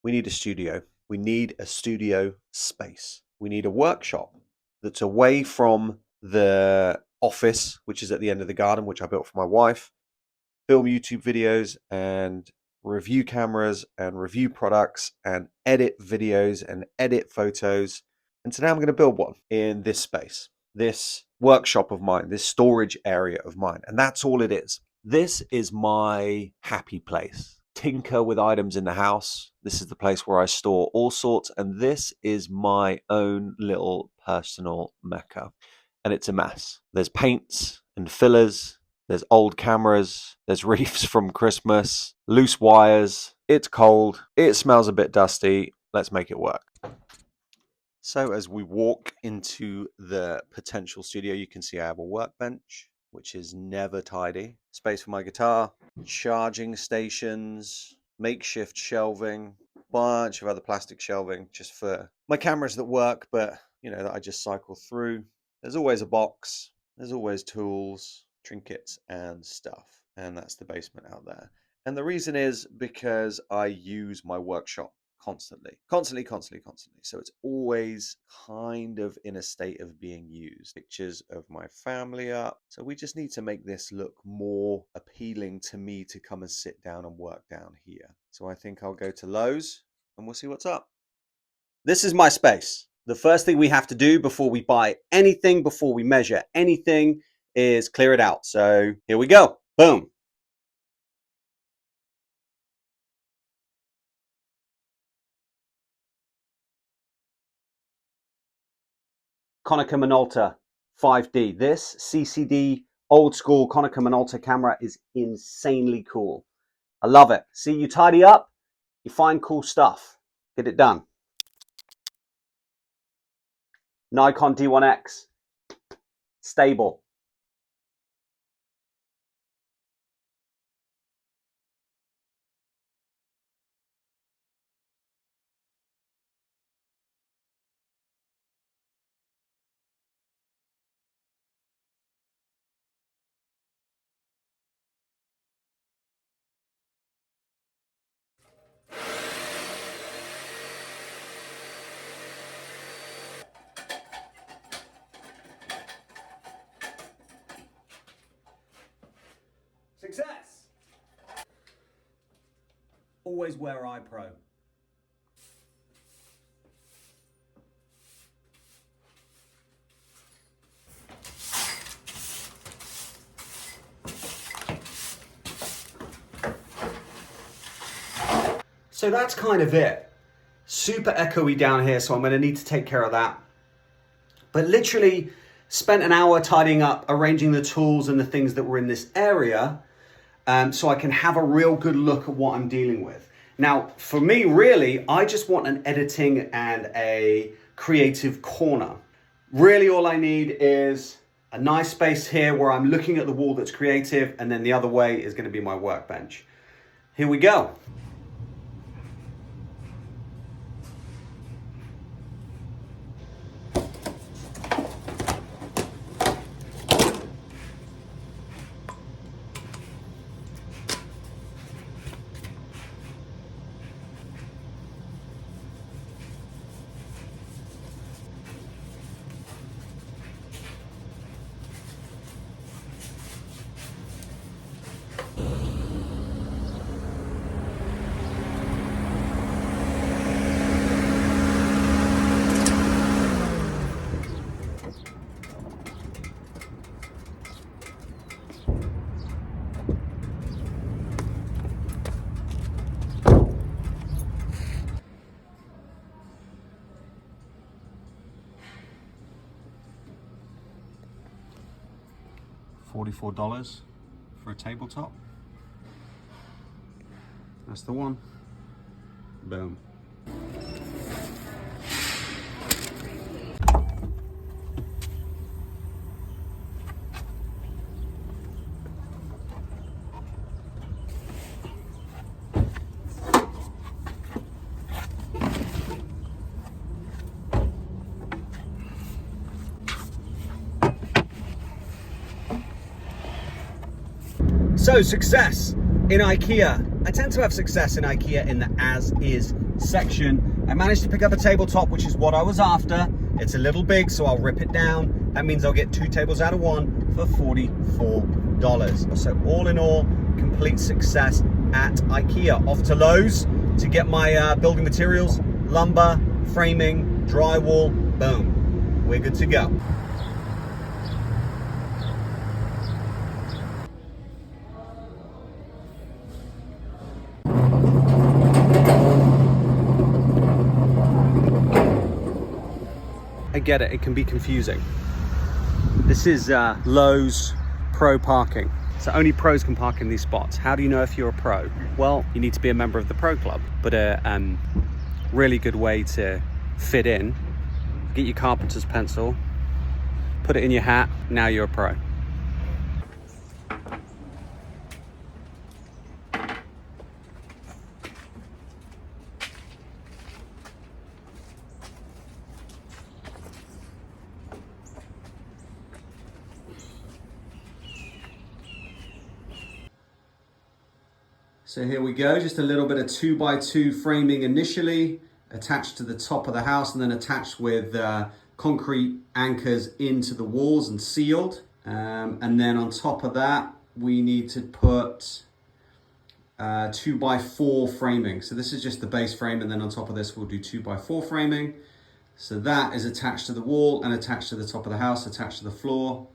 we need a studio. We need a studio space. We need a workshop that's away from the office, which is at the end of the garden, which I built for my wife, film YouTube videos and review cameras and review products and edit videos and edit photos. And today I'm going to build one in this space, this workshop of mine, this storage area of mine. And that's all it is. This is my happy place. Tinker with items in the house. This is the place where I store all sorts. And this is my own little personal mecca. And it's a mess. There's paints and fillers. There's old cameras. There's wreaths from Christmas. Loose wires. It's cold. It smells a bit dusty. Let's make it work. So as we walk into the potential studio, you can see I have a workbench, which is never tidy. Space for my guitar, charging stations, makeshift shelving, bunch of other plastic shelving just for my cameras that work, but that I just cycle through. There's always a box. There's always tools, trinkets and stuff. And that's the basement out there. And the reason is because I use my workshop constantly. So it's always kind of in a state of being used. Pictures of my family up. So we just need to make this look more appealing to me to come and sit down and work down here. So I think I'll go to Lowe's and we'll see what's up. This is my space. The first thing we have to do before we buy anything, before we measure anything, is clear it out. So here we go. Boom. Konica Minolta 5D. This CCD old school Konica Minolta camera is insanely cool. I love it. See, you tidy up, you find cool stuff. Get it done. Nikon D1X. Stable. Success! Always wear iPro. So that's kind of it. Super echoey down here, so I'm going to need to take care of that. But literally spent an hour tidying up, arranging the tools and the things that were in this area, so I can have a real good look at what I'm dealing with. Now, for me, really, I just want an editing and a creative corner. Really, all I need is a nice space here where I'm looking at the wall that's creative, and then the other way is going to be my workbench. Here we go. $44 for a tabletop. That's the one. Boom. So success in IKEA. I tend to have success in IKEA in the as-is section. I managed to pick up a tabletop, which is what I was after. It's a little big, so I'll rip it down. That means I'll get 2 tables out of 1 for $44. So all in all, complete success at IKEA. Off to Lowe's to get my building materials, lumber, framing, drywall, boom. We're good to go. I get it, it can be confusing. This is Lowe's Pro Parking. So only pros can park in these spots. How do you know if you're a pro? Well, you need to be a member of the Pro Club. But a really good way to fit in, get your carpenter's pencil, put it in your hat, now you're a pro. So here we go, just a little bit of 2x2 framing initially, attached to the top of the house and then attached with concrete anchors into the walls and sealed. And then on top of that, we need to put 2x4 framing. So this is just the base frame, and then on top of this, we'll do 2x4 framing. So that is attached to the wall and attached to the top of the house, attached to the floor.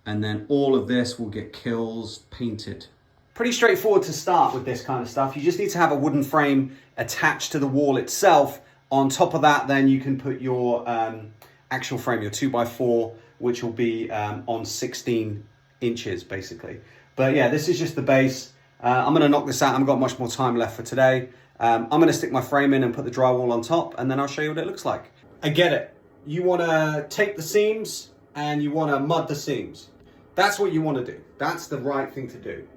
And then all of this will get kills painted. Pretty straightforward to start with this kind of stuff. You just need to have a wooden frame attached to the wall itself. On top of that, then you can put your actual frame, your 2x4, which will be on 16 inches basically. But yeah, this is just the base. I'm gonna knock this out. I haven't got much more time left for today. I'm gonna stick my frame in and put the drywall on top, and then I'll show you what it looks like. I get it. You wanna tape the seams and you wanna mud the seams. That's what you wanna do. That's the right thing to do.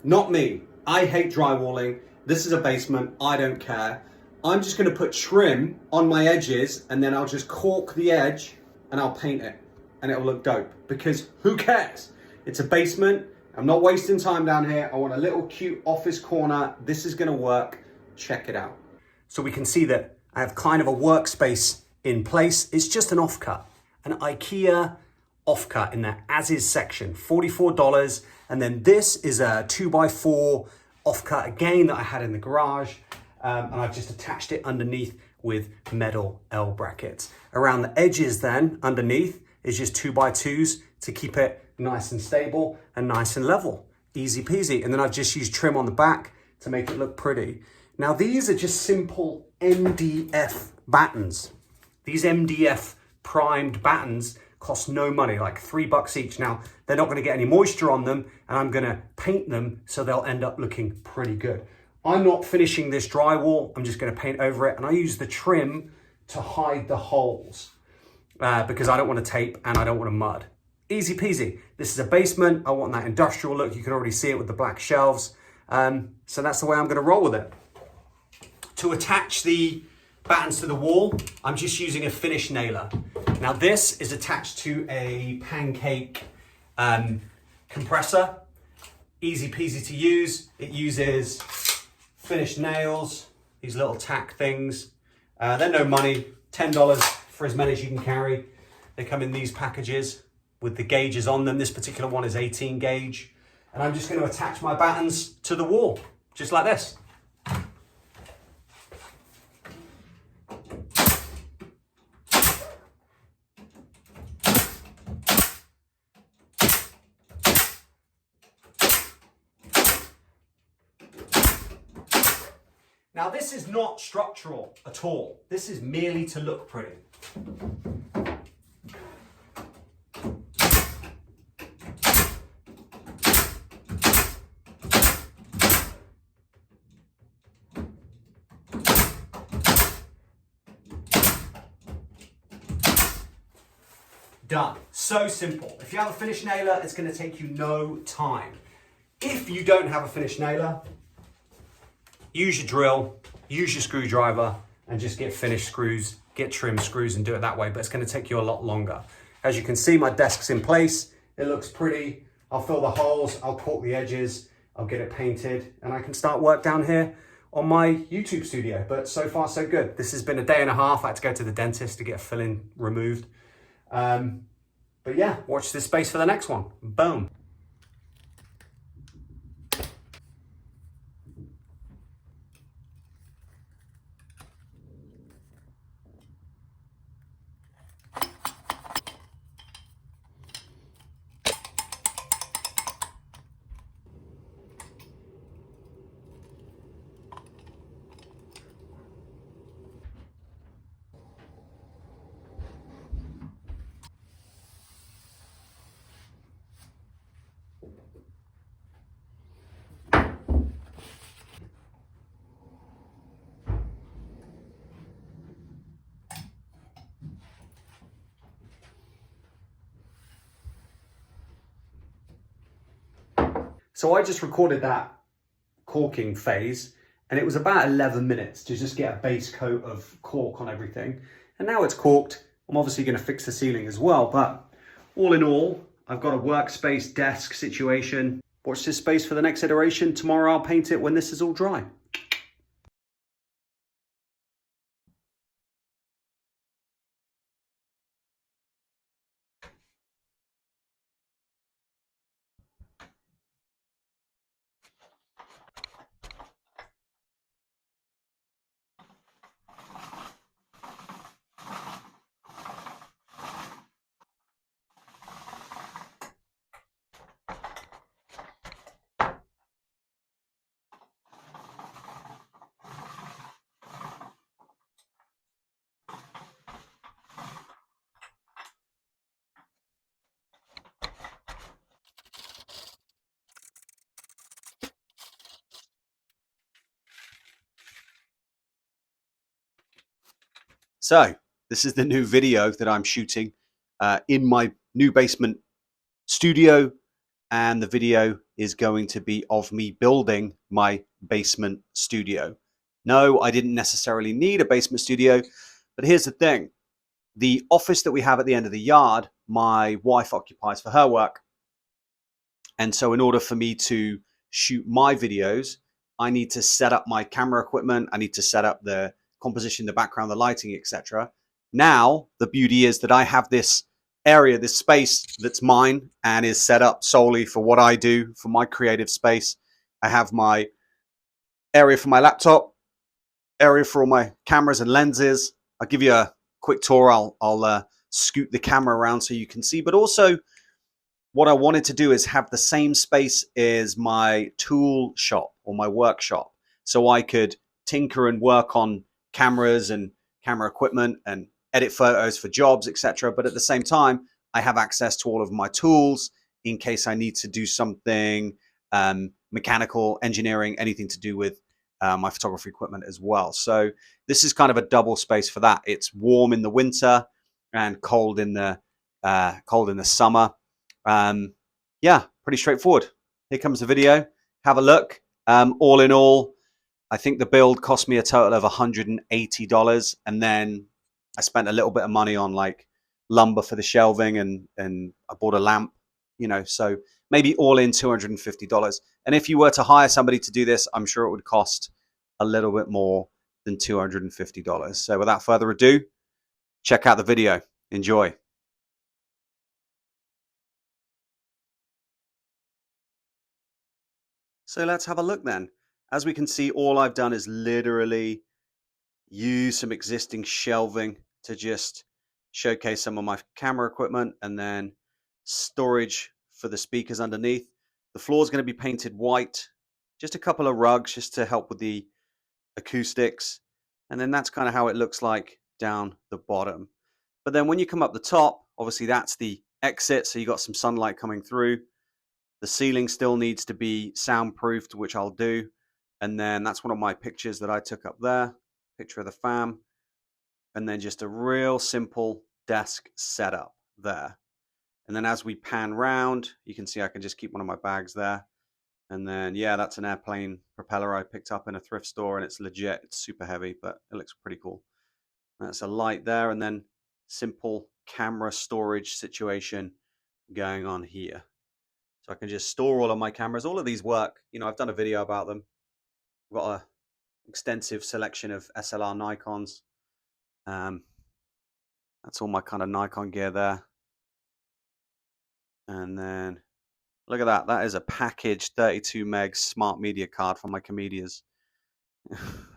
Not me. I hate drywalling. This is a basement. I don't care. I'm just going to put trim on my edges, and then I'll just caulk the edge and I'll paint it, and it'll look dope, because who cares? It's a basement. I'm not wasting time down here. I want a little cute office corner. This is going to work. Check it out. So we can see that I have kind of a workspace in place. It's just an offcut, an IKEA offcut in the as is section, $44. And then this is a 2x4 offcut again that I had in the garage. And I've just attached it underneath with metal L brackets. Around the edges then, underneath, is just 2x2s to keep it nice and stable and nice and level. Easy peasy. And then I've just used trim on the back to make it look pretty. Now these are just simple MDF battens. These MDF primed battens cost no money, like $3 each. Now, they're not gonna get any moisture on them, and I'm gonna paint them so they'll end up looking pretty good. I'm not finishing this drywall, I'm just gonna paint over it, and I use the trim to hide the holes because I don't wanna tape and I don't wanna mud. Easy peasy. This is a basement. I want that industrial look. You can already see it with the black shelves. So that's the way I'm gonna roll with it. To attach the battens to the wall, I'm just using a finish nailer. Now this is attached to a pancake compressor. Easy peasy to use. It uses finished nails, these little tack things. They're no money, $10 for as many as you can carry. They come in these packages with the gauges on them. This particular one is 18 gauge. And I'm just going to attach my battens to the wall, just like this. Now this is not structural at all. This is merely to look pretty. Done. So simple. If you have a finish nailer, it's going to take you no time. If you don't have a finish nailer, use your drill, use your screwdriver, and just get finished screws, get trim screws and do it that way, but it's going to take you a lot longer. As you can see, my desk's in place. It looks pretty. I'll fill the holes, I'll caulk the edges, I'll get it painted, and I can start work down here on my YouTube studio. But so far so good. This has been a day and a half. I had to go to the dentist to get a filling removed. But yeah, watch this space for the next one. Boom. So I just recorded that corking phase, and it was about 11 minutes to just get a base coat of cork on everything. And now it's corked. I'm obviously going to fix the ceiling as well, but all in all, I've got a workspace desk situation. Watch this space for the next iteration. Tomorrow I'll paint it when this is all dry. So this is the new video that I'm shooting in my new basement studio, and the video is going to be of me building my basement studio. No, I didn't necessarily need a basement studio, but here's the thing. The office that we have at the end of the yard, my wife occupies for her work. And so in order for me to shoot my videos, I need to set up my camera equipment. I need to set up the composition, the background, the lighting, etc. Now, the beauty is that I have this area, this space that's mine and is set up solely for what I do, for my creative space. I have my area for my laptop, area for all my cameras and lenses. I'll give you a quick tour. I'll scoot the camera around so you can see, but also what I wanted to do is have the same space as my tool shop or my workshop, so I could tinker and work on cameras and camera equipment and edit photos for jobs, etc. But at the same time, I have access to all of my tools in case I need to do something mechanical, engineering, anything to do with my photography equipment as well. So this is kind of a double space for that. It's warm in the winter and cold in the summer. Yeah, pretty straightforward. Here comes the video. Have a look. All in all, I think the build cost me a total of $180, and then I spent a little bit of money on like lumber for the shelving, and I bought a lamp, so maybe all in $250. And if you were to hire somebody to do this, I'm sure it would cost a little bit more than $250. So without further ado, check out the video. Enjoy. So let's have a look then. As we can see, all I've done is literally use some existing shelving to just showcase some of my camera equipment, and then storage for the speakers underneath. The floor is going to be painted white, just a couple of rugs just to help with the acoustics. And then that's kind of how it looks like down the bottom. But then when you come up the top, obviously that's the exit. So you got some sunlight coming through. The ceiling still needs to be soundproofed, which I'll do. And then that's one of my pictures that I took up there, picture of the fam. And then just a real simple desk setup there. And then as we pan round, you can see I can just keep one of my bags there. And then, yeah, that's an airplane propeller I picked up in a thrift store, and it's legit. It's super heavy, but it looks pretty cool. That's a light there, and then simple camera storage situation going on here. So I can just store all of my cameras. All of these work. I've done a video about them. I've got extensive selection of SLR Nikons. That's all my kind of Nikon gear there. And then look at that. That is a packaged 32 meg smart media card for my Comedias,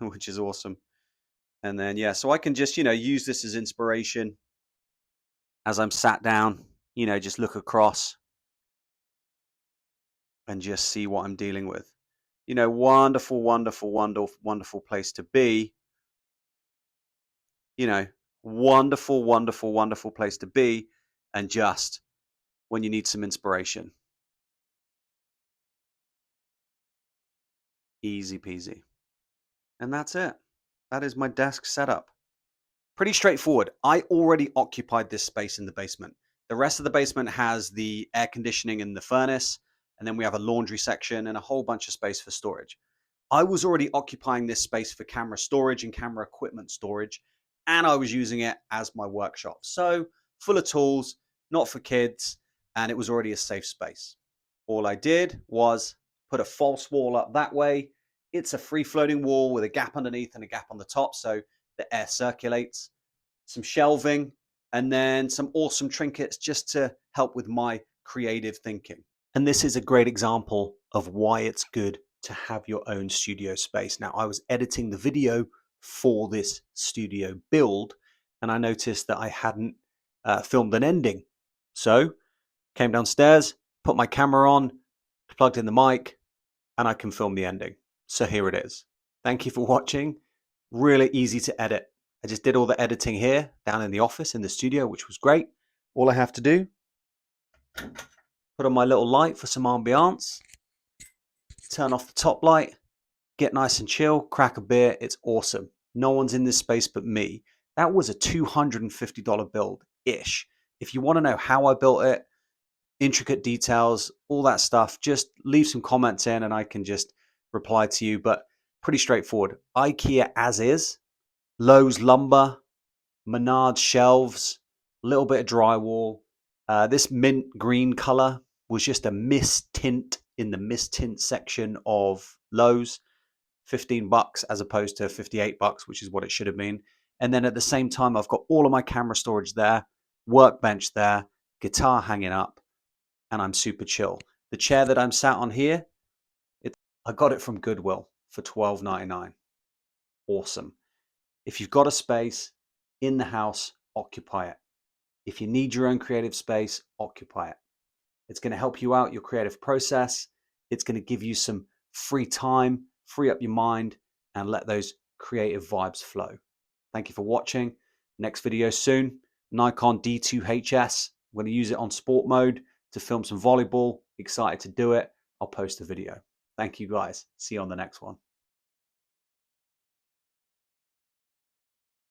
which is awesome. And then, yeah, so I can just, use this as inspiration as I'm sat down, just look across and just see what I'm dealing with. Wonderful, wonderful, wonderful, wonderful place to be. Wonderful, wonderful, wonderful place to be. And just when you need some inspiration. Easy peasy. And that's it. That is my desk setup. Pretty straightforward. I already occupied this space in the basement. The rest of the basement has the air conditioning and the furnace, and then we have a laundry section and a whole bunch of space for storage. I was already occupying this space for camera storage and camera equipment storage, and I was using it as my workshop. So full of tools, not for kids, and it was already a safe space. All I did was put a false wall up that way. It's a free floating wall with a gap underneath and a gap on the top, so the air circulates. Some shelving, and then some awesome trinkets just to help with my creative thinking. And this is a great example of why it's good to have your own studio space. Now, I was editing the video for this studio build, and I noticed that I hadn't filmed an ending. So came downstairs, put my camera on, plugged in the mic, and I can film the ending. So here it is. Thank you for watching. Really easy to edit. I just did all the editing here down in the office in the studio, which was great. All I have to do, put on my little light for some ambiance, turn off the top light, get nice and chill, crack a beer. It's awesome. No one's in this space but me. That was a $250 build-ish. If you want to know how I built it, intricate details, all that stuff, just leave some comments in and I can just reply to you. But pretty straightforward. IKEA as is. Lowe's lumber, Menards shelves, a little bit of drywall. This mint green color was just a mist tint in the mist tint section of Lowe's. $15 as opposed to $58, which is what it should have been. And then at the same time, I've got all of my camera storage there, workbench there, guitar hanging up, and I'm super chill. The chair that I'm sat on here, I got it from Goodwill for $12.99. Awesome. If you've got a space in the house, occupy it. If you need your own creative space, occupy it. It's going to help you out your creative process. It's going to give you some free time, free up your mind, and let those creative vibes flow. Thank you for watching. Next video soon. Nikon D2HS. I'm going to use it on sport mode to film some volleyball. Excited to do it. I'll post a video. Thank you guys. See you on the next one.